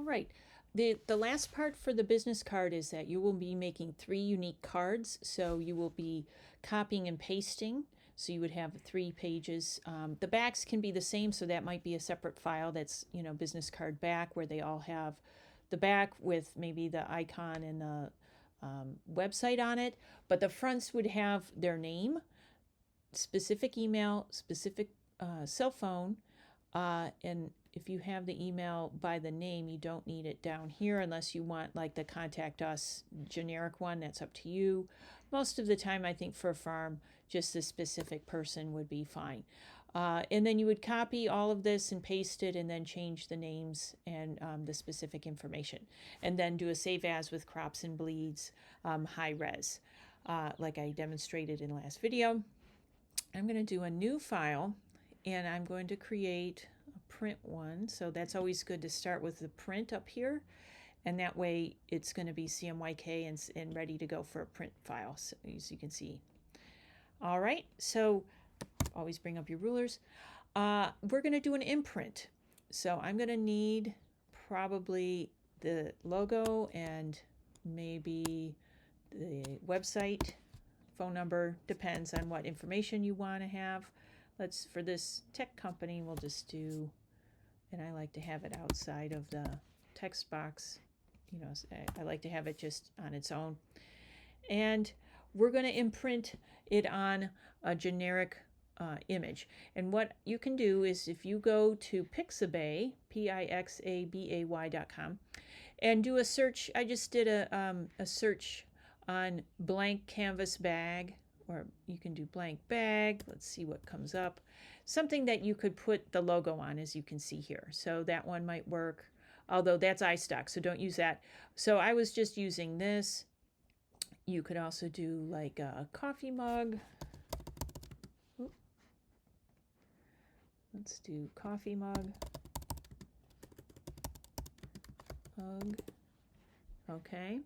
right. The last part for the business card is that you will be making 3 unique cards. So you will be copying and pasting. So you would have 3 pages. The backs can be the same, so that might be a separate file that's, business card back, where they all have the back with maybe the icon and the website on it. But the fronts would have their name, specific email, specific cell phone, and if you have the email by the name, you don't need it down here unless you want like the contact us generic one. That's up to you. Most of the time, I think for a farm, just the specific person would be fine. And then you would copy all of this and paste it, and then change the names and the specific information. And then do a save as with crops and bleeds, high res, like I demonstrated in the last video. I'm going to do a new file, and I'm going to create a print one. So that's always good to start with the print up here. And that way it's going to be CMYK and ready to go for a print file, so, as you can see. All right, so always bring up your rulers. We're going to do an imprint. So I'm going to need probably the logo and maybe the website, phone number, depends on what information you want to have. For this tech company, we'll just do, and I like to have it outside of the text box. I like to have it just on its own. And we're going to imprint it on a generic image. And what you can do is, if you go to Pixabay, Pixabay.com, and do a search. I just did a search on blank canvas bag, or you can do blank bag. Let's see what comes up. Something that you could put the logo on, as you can see here. So that one might work, although that's iStock, so don't use that. So I was just using this. You could also do like a coffee mug. Oop. Let's do coffee mug. Okay.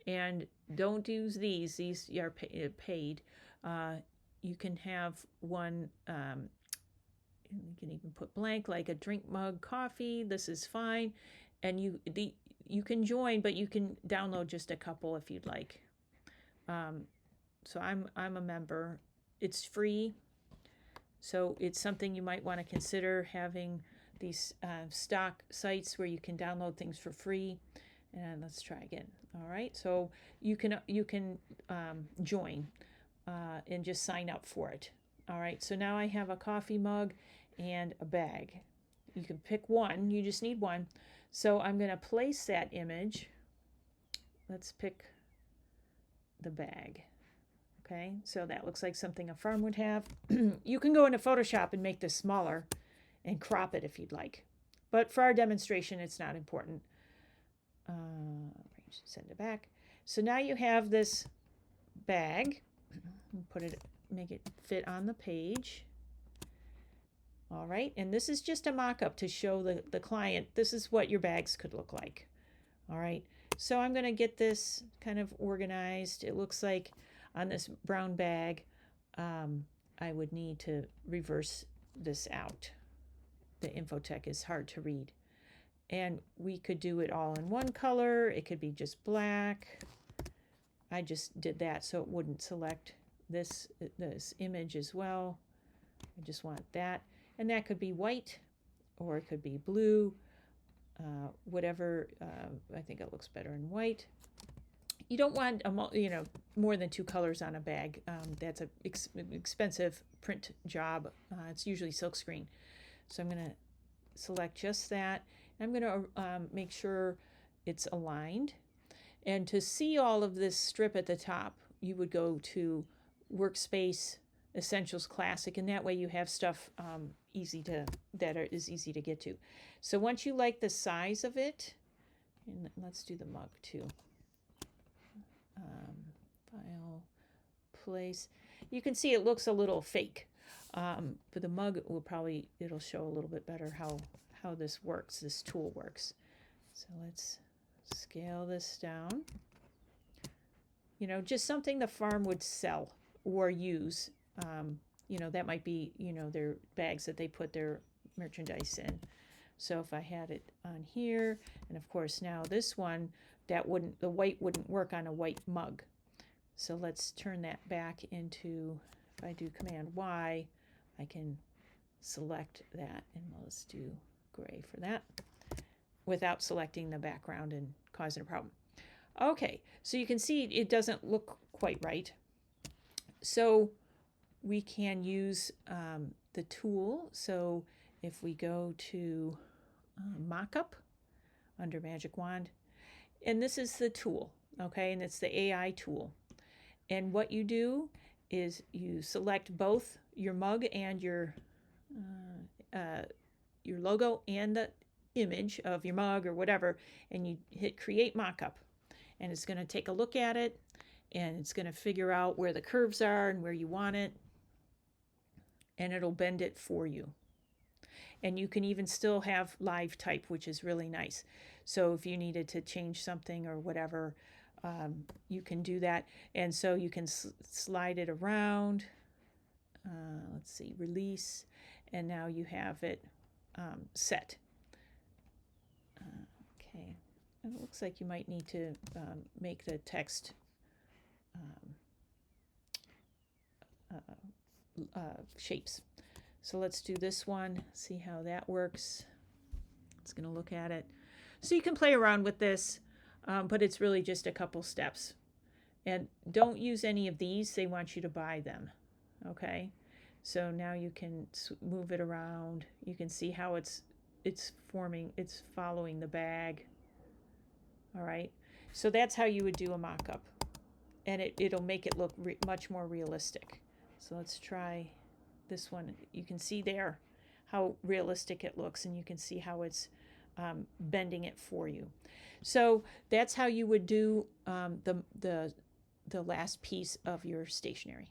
And don't use these. These are paid. You can have one, you can even put blank, like a drink mug coffee. This is fine. And you can join, but you can download just a couple if you'd like. So I'm a member. It's free. So it's something you might want to consider, having these stock sites where you can download things for free. And let's try again. All right, so you can join and just sign up for it. All right, so now I have a coffee mug and a bag. You can pick one. You just need one. So I'm going to place that image. Let's pick the bag. Okay, so that looks like something a farm would have. You can go into Photoshop and make this smaller and crop it if you'd like. But for our demonstration, it's not important. Send it back. So now you have this bag. Make it fit on the page. All right, and this is just a mock-up to show the client this is what your bags could look like. All right, so I'm going to get this kind of organized. It looks like on this brown bag, I would need to reverse this out. The Infotech is hard to read. And we could do it all in one color. It could be just black. I just did that so it wouldn't select this image as well. I just want that. And that could be white, or it could be blue, whatever. I think it looks better in white. You don't want more than 2 colors on a bag. That's an expensive print job. It's usually silkscreen. So I'm going to select just that. I'm going to make sure it's aligned. And to see all of this strip at the top, you would go to Workspace Essentials Classic, and that way you have stuff is easy to get to. So once you like the size of it, and let's do the mug too. File, place. You can see it looks a little fake, but the mug it'll show a little bit better how this works, this tool works. So let's scale this down. Just something the farm would sell or use. That might be, their bags that they put their merchandise in. So if I had it on here, and of course now this one, the white wouldn't work on a white mug. So let's turn that back into, if I do Command Y, I can select that, and let's do gray for that without selecting the background and causing a problem. Okay, so you can see it doesn't look quite right. So we can use the tool. So if we go to Mockup under Magic Wand, and this is the tool, okay, and it's the AI tool. And what you do is you select both your mug and your logo and the image of your mug or whatever, and you hit Create Mockup. And it's going to take a look at it, and it's going to figure out where the curves are and where you want it, and it'll bend it for you. And you can even still have live type, which is really nice. So if you needed to change something or whatever, you can do that. And so you can slide it around. Let's see, release, and now you have it set. Okay, it looks like you might need to make the text shapes. So let's do this one, see how that works. It's going to look at it. So you can play around with this, but it's really just a couple steps. And don't use any of these. They want you to buy them. Okay? So now you can move it around. You can see how it's forming, it's following the bag. All right? So that's how you would do a mock-up. And it'll make it look much more realistic. So let's try this one. You can see there how realistic it looks, and you can see how it's bending it for you. So that's how you would do the last piece of your stationery.